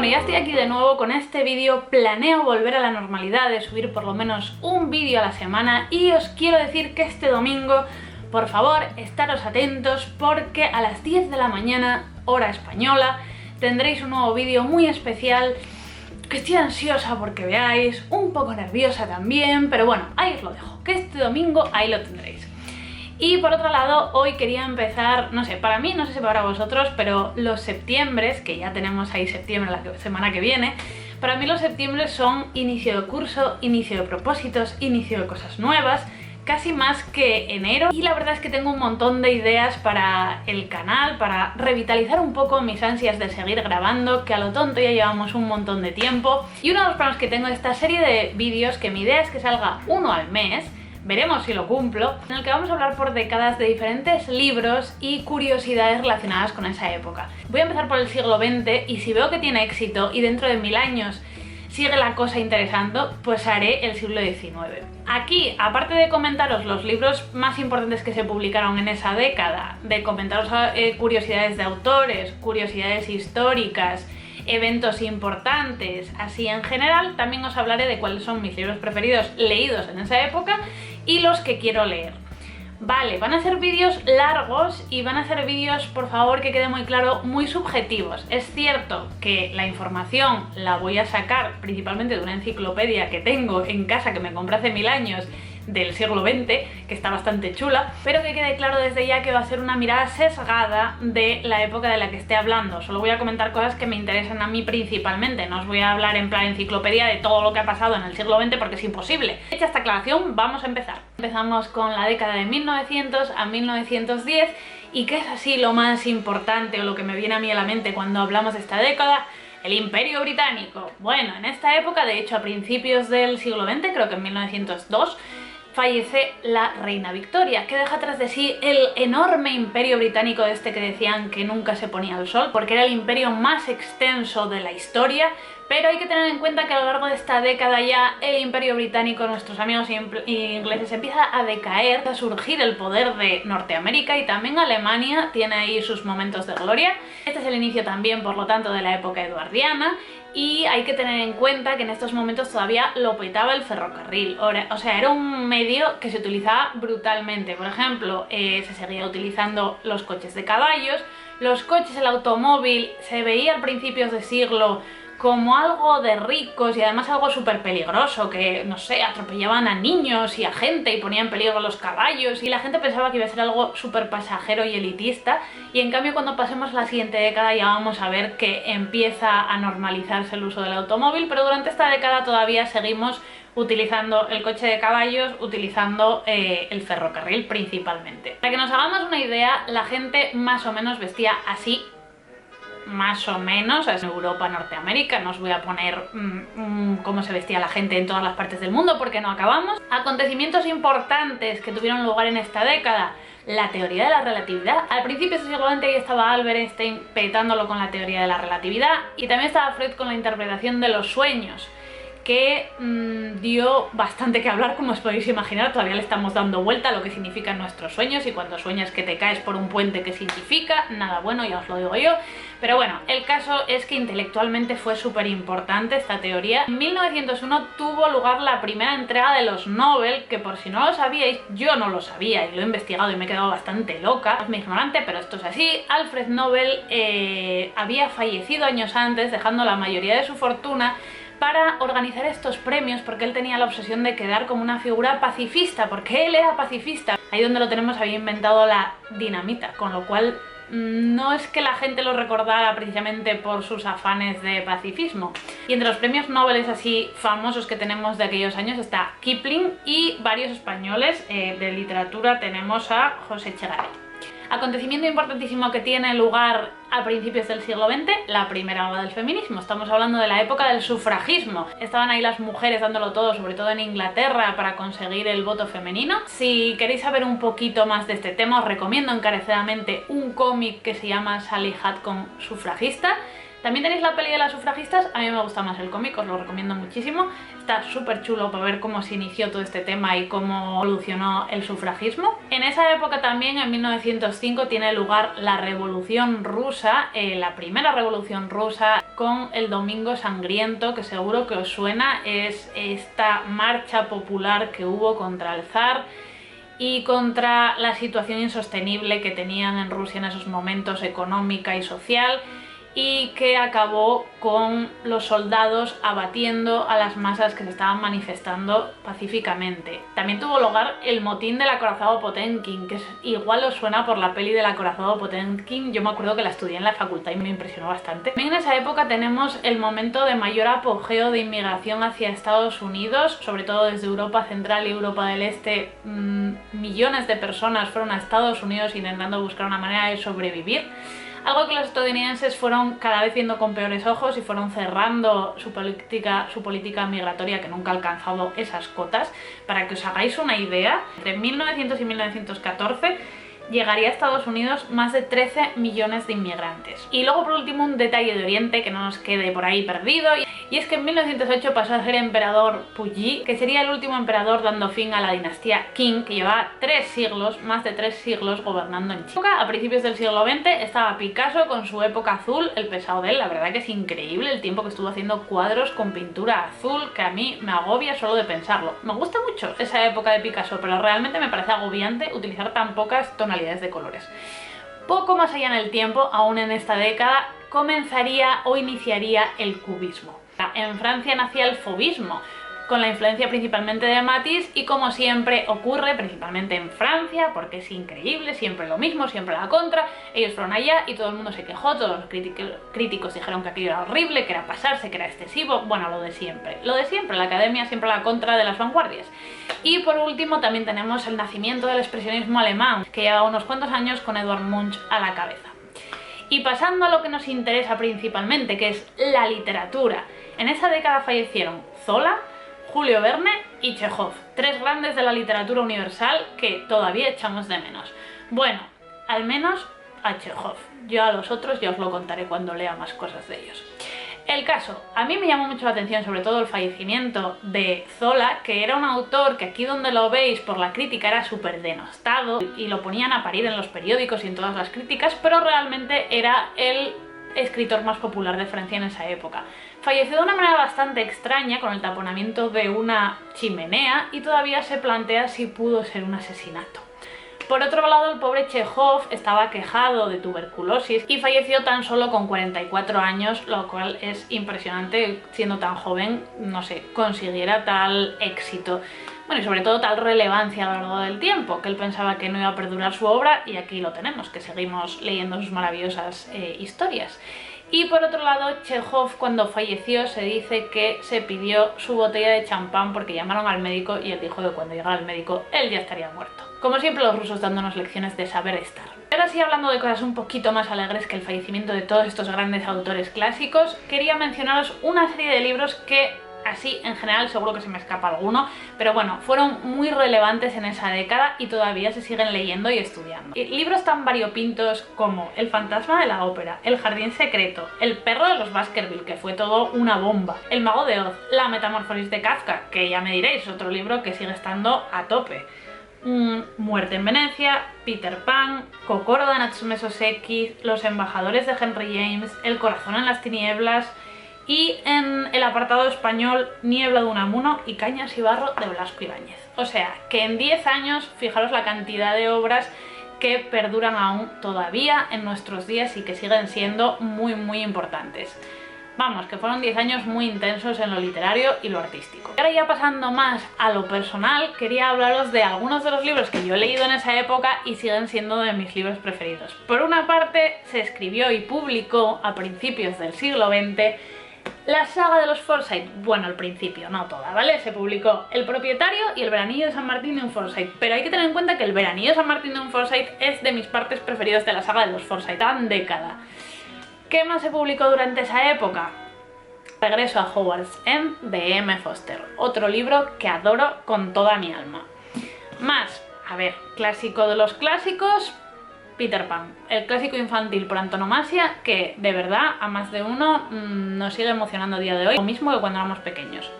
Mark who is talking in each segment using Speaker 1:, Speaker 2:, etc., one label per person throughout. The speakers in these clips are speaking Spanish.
Speaker 1: Bueno, ya estoy aquí de nuevo con este vídeo. Planeo volver a la normalidad de subir por lo menos un vídeo a la semana y os quiero decir que este domingo, por favor, estaros atentos porque a las 10 de la mañana, hora española, tendréis un nuevo vídeo muy especial que estoy ansiosa porque veáis, un poco nerviosa también, pero bueno, ahí os lo dejo, que este domingo ahí lo tendréis. Y por otro lado, hoy quería empezar, no sé, para mí, no sé si para vosotros, pero los septiembres, que ya tenemos ahí septiembre la semana que viene, para mí los septiembres son inicio de curso, inicio de propósitos, inicio de cosas nuevas, casi más que enero. Y la verdad es que tengo un montón de ideas para el canal, para revitalizar un poco mis ansias de seguir grabando, que a lo tonto ya llevamos un montón de tiempo. Y uno de los planes que tengo de esta serie de vídeos, que mi idea es que salga uno al mes, veremos si lo cumplo, en el que vamos a hablar por décadas de diferentes libros y curiosidades relacionadas con esa época. Voy a empezar por el siglo XX y si veo que tiene éxito y dentro de 1000 años sigue la cosa interesando, pues haré el siglo XIX. Aquí, aparte de comentaros los libros más importantes que se publicaron en esa década, de comentaros curiosidades de autores, curiosidades históricas, eventos importantes, así en general, también os hablaré de cuáles son mis libros preferidos leídos en esa época y los que quiero leer. Vale, van a ser vídeos largos y van a ser vídeos, por favor, que quede muy claro, muy subjetivos. Es cierto que la información la voy a sacar principalmente de una enciclopedia que tengo en casa que me compré hace 1000 años del siglo XX, que está bastante chula, pero que quede claro desde ya que va a ser una mirada sesgada de la época de la que esté hablando. Solo voy a comentar cosas que me interesan a mí principalmente, no os voy a hablar en plan enciclopedia de todo lo que ha pasado en el siglo XX porque es imposible. Hecha esta aclaración, vamos a empezar. Empezamos con la década de 1900 a 1910 y ¿qué es así lo más importante o lo que me viene a mí a la mente cuando hablamos de esta década? El Imperio Británico. Bueno, en esta época, de hecho a principios del siglo XX, creo que en 1902, fallece la reina Victoria, que deja tras de sí el enorme imperio británico de este que decían que nunca se ponía al sol, porque era el imperio más extenso de la historia, pero hay que tener en cuenta que a lo largo de esta década ya el imperio británico, nuestros amigos ingleses, empieza a decaer, a surgir el poder de Norteamérica y también Alemania tiene ahí sus momentos de gloria. Este es el inicio también, por lo tanto, de la época eduardiana. Y hay que tener en cuenta que en estos momentos todavía lo petaba el ferrocarril, o sea, era un medio que se utilizaba brutalmente. Por ejemplo, se seguía utilizando los coches de caballos, los coches, el automóvil se veía a principios de siglo como algo de ricos y además algo súper peligroso, que, no sé, atropellaban a niños y a gente y ponían en peligro a los caballos y la gente pensaba que iba a ser algo súper pasajero y elitista, y en cambio cuando pasemos a la siguiente década ya vamos a ver que empieza a normalizarse el uso del automóvil, pero durante esta década todavía seguimos utilizando el coche de caballos, utilizando el ferrocarril principalmente. Para que nos hagamos una idea, la gente más o menos vestía así, más o menos, es Europa, Norteamérica. No os voy a poner cómo se vestía la gente en todas las partes del mundo porque no acabamos. Acontecimientos importantes que tuvieron lugar en esta década: la teoría de la relatividad. Al principio del siglo XX ya estaba Albert Einstein petándolo con la teoría de la relatividad y también estaba Freud con la interpretación de los sueños, que dio bastante que hablar, como os podéis imaginar. Todavía le estamos dando vuelta a lo que significan nuestros sueños y cuando sueñas que te caes por un puente, ¿qué significa? Nada bueno, ya os lo digo yo. Pero bueno, el caso es que intelectualmente fue súper importante esta teoría. En 1901 tuvo lugar la primera entrega de los Nobel, que por si no lo sabíais, yo no lo sabía y lo he investigado y me he quedado bastante loca. Es muy ignorante, pero esto es así. Alfred Nobel había fallecido años antes, dejando la mayoría de su fortuna para organizar estos premios, porque él tenía la obsesión de quedar como una figura pacifista, porque él era pacifista. Ahí donde lo tenemos había inventado la dinamita, con lo cual no es que la gente lo recordara precisamente por sus afanes de pacifismo. Y entre los premios Nobel así famosos que tenemos de aquellos años está Kipling y varios españoles de literatura. Tenemos a José Echegaray. Acontecimiento importantísimo que tiene lugar a principios del siglo XX, la primera ola del feminismo. Estamos hablando de la época del sufragismo. Estaban ahí las mujeres dándolo todo, sobre todo en Inglaterra, para conseguir el voto femenino. Si queréis saber un poquito más de este tema, os recomiendo encarecidamente un cómic que se llama Sally Hatcom Sufragista, También tenéis la peli de las sufragistas, a mí me gusta más el cómic, os lo recomiendo muchísimo. Está súper chulo para ver cómo se inició todo este tema y cómo evolucionó el sufragismo. En esa época también, en 1905, tiene lugar la Revolución Rusa, la primera Revolución Rusa, con el Domingo Sangriento, que seguro que os suena, es esta marcha popular que hubo contra el zar y contra la situación insostenible que tenían en Rusia en esos momentos, económica y social, y que acabó con los soldados abatiendo a las masas que se estaban manifestando pacíficamente. También tuvo lugar el motín del acorazado Potemkin, que igual os suena por la peli del acorazado Potemkin. Yo me acuerdo que la estudié en la facultad y me impresionó bastante. También en esa época tenemos el momento de mayor apogeo de inmigración hacia Estados Unidos, sobre todo desde Europa Central y Europa del Este. Millones de personas fueron a Estados Unidos intentando buscar una manera de sobrevivir. Algo que los estadounidenses fueron cada vez viendo con peores ojos y fueron cerrando su política migratoria, que nunca ha alcanzado esas cotas. Para que os hagáis una idea, entre 1900 y 1914 llegaría a Estados Unidos más de 13 millones de inmigrantes. Y luego, por último, un detalle de Oriente que no nos quede por ahí perdido, y es que en 1908 pasó a ser emperador Puyi, que sería el último emperador dando fin a la dinastía Qing, que llevaba 3 siglos, más de 3 siglos gobernando en China. A principios del siglo XX estaba Picasso con su época azul, el pesado de él, la verdad que es increíble el tiempo que estuvo haciendo cuadros con pintura azul, que a mí me agobia solo de pensarlo. Me gusta mucho esa época de Picasso, pero realmente me parece agobiante utilizar tan pocas tonalidades de colores. Poco más allá en el tiempo, aún en esta década, comenzaría o iniciaría el cubismo. En Francia nacía el fauvismo, con la influencia principalmente de Matisse, y como siempre ocurre, principalmente en Francia, porque es increíble, siempre lo mismo, siempre la contra. Ellos fueron allá y todo el mundo se quejó, todos los críticos dijeron que aquello era horrible, que era pasarse, que era excesivo, bueno, lo de siempre, la academia siempre a la contra de las vanguardias. Y por último también tenemos el nacimiento del expresionismo alemán, que lleva unos cuantos años con Edvard Munch a la cabeza. Y pasando a lo que nos interesa principalmente, que es la literatura, en esa década fallecieron Zola, Julio Verne y Chekhov, 3 grandes de la literatura universal que todavía echamos de menos. Bueno, al menos a Chekhov. Yo a los otros ya os lo contaré cuando lea más cosas de ellos. El caso, a mí me llamó mucho la atención sobre todo el fallecimiento de Zola, que era un autor que aquí donde lo veis por la crítica era súper denostado y lo ponían a parir en los periódicos y en todas las críticas, pero realmente era el escritor más popular de Francia en esa época. Falleció de una manera bastante extraña, con el taponamiento de una chimenea, y todavía se plantea si pudo ser un asesinato. Por otro lado, el pobre Chekhov estaba quejado de tuberculosis y falleció tan solo con 44 años, lo cual es impresionante, siendo tan joven, no sé, consiguiera tal éxito. Bueno, y sobre todo tal relevancia a lo largo del tiempo, que él pensaba que no iba a perdurar su obra, y aquí lo tenemos, que seguimos leyendo sus maravillosas historias. Y por otro lado, Chekhov, cuando falleció, se dice que se pidió su botella de champán porque llamaron al médico y él dijo que cuando llegara el médico él ya estaría muerto. Como siempre, los rusos dándonos lecciones de saber estar. Ahora sí, hablando de cosas un poquito más alegres que el fallecimiento de todos estos grandes autores clásicos, quería mencionaros una serie de libros que, así en general, seguro que se me escapa alguno, pero bueno, fueron muy relevantes en esa década y todavía se siguen leyendo y estudiando. Libros tan variopintos como El fantasma de la ópera, El jardín secreto, El perro de los Baskerville, que fue todo una bomba, El mago de Oz, La metamorfosis de Kafka, que ya me diréis, otro libro que sigue estando a tope, Muerte en Venecia, Peter Pan, Kokoro de Natsume Soseki, Los embajadores de Henry James, El corazón en las tinieblas, y en el apartado español, Niebla de Unamuno y Cañas y barro de Blasco Ibáñez. O sea, que en 10 años, fijaros la cantidad de obras que perduran aún todavía en nuestros días y que siguen siendo muy muy importantes. Vamos, que fueron 10 años muy intensos en lo literario y lo artístico. Ahora ya pasando más a lo personal, quería hablaros de algunos de los libros que yo he leído en esa época y siguen siendo de mis libros preferidos. Por una parte, se escribió y publicó a principios del siglo XX la saga de los Forsyte. Bueno, al principio, no toda, ¿vale? Se publicó El propietario y El veranillo de San Martín de un Forsyte, pero hay que tener en cuenta que El veranillo de San Martín de un Forsyte es de mis partes preferidas de la saga de los Forsyte, tan década. ¿Qué más se publicó durante esa época? Regreso a Hogwarts End de M. Foster, otro libro que adoro con toda mi alma. Más, a ver, clásico de los clásicos, Peter Pan, el clásico infantil por antonomasia que de verdad a más de uno nos sigue emocionando a día de hoy, lo mismo que cuando éramos pequeños.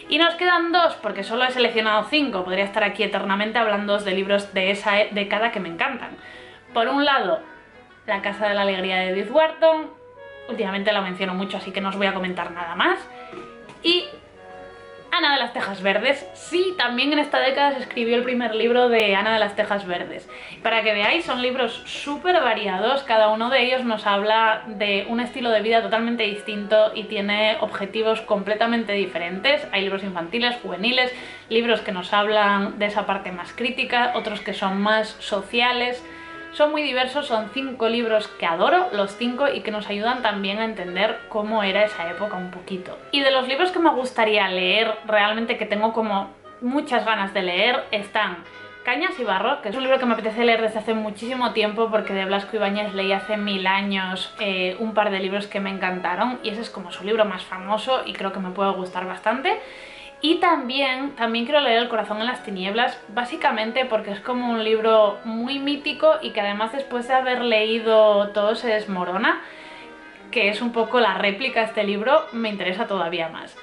Speaker 1: Y nos quedan 2, porque solo he seleccionado 5, podría estar aquí eternamente hablando de libros de esa década que me encantan. Por un lado, La Casa de la Alegría de Edith Wharton, últimamente la menciono mucho así que no os voy a comentar nada más, y Ana de las Tejas Verdes. Sí, también en esta década se escribió el primer libro de Ana de las Tejas Verdes. Para que veáis, son libros súper variados, cada uno de ellos nos habla de un estilo de vida totalmente distinto y tiene objetivos completamente diferentes. Hay libros infantiles, juveniles, libros que nos hablan de esa parte más crítica, otros que son más sociales. Son muy diversos, son 5 libros que adoro, los 5, y que nos ayudan también a entender cómo era esa época un poquito. Y de los libros que me gustaría leer, realmente que tengo como muchas ganas de leer, están Cañas y Barro, que es un libro que me apetece leer desde hace muchísimo tiempo porque de Blasco Ibáñez leí hace 1000 años un par de libros que me encantaron y ese es como su libro más famoso y creo que me puede gustar bastante. Y también quiero leer El corazón en las tinieblas, básicamente porque es como un libro muy mítico y que además después de haber leído Todo se desmorona, que es un poco la réplica a este libro, me interesa todavía más.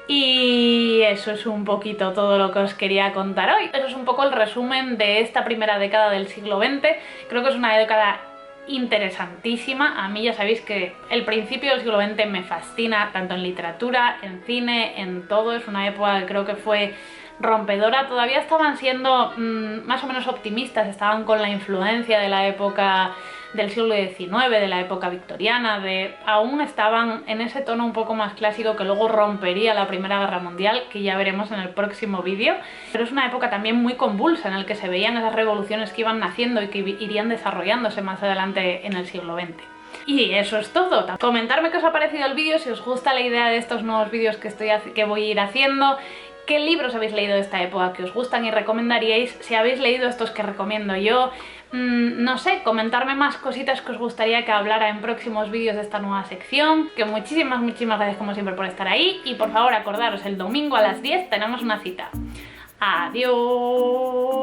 Speaker 1: Y eso es un poquito todo lo que os quería contar hoy. Eso es un poco el resumen de esta primera década del siglo XX. Creo que es una década interesantísima. A mí ya sabéis que el principio del siglo XX me fascina, tanto en literatura, en cine, en todo. Es una época que creo que fue rompedora. Todavía estaban siendo más o menos optimistas, estaban con la influencia de la época del siglo XIX, de la época victoriana, aún estaban en ese tono un poco más clásico que luego rompería la Primera Guerra Mundial, que ya veremos en el próximo vídeo. Pero es una época también muy convulsa en la que se veían esas revoluciones que iban naciendo y que irían desarrollándose más adelante en el siglo XX. Y eso es todo. Comentarme qué os ha parecido el vídeo, si os gusta la idea de estos nuevos vídeos que voy a ir haciendo, qué libros habéis leído de esta época que os gustan y recomendaríais, si habéis leído estos que recomiendo yo. No sé, comentarme más cositas que os gustaría que hablara en próximos vídeos de esta nueva sección. Que muchísimas gracias como siempre por estar ahí y por favor acordaros, el domingo a las 10 tenemos una cita. Adiós.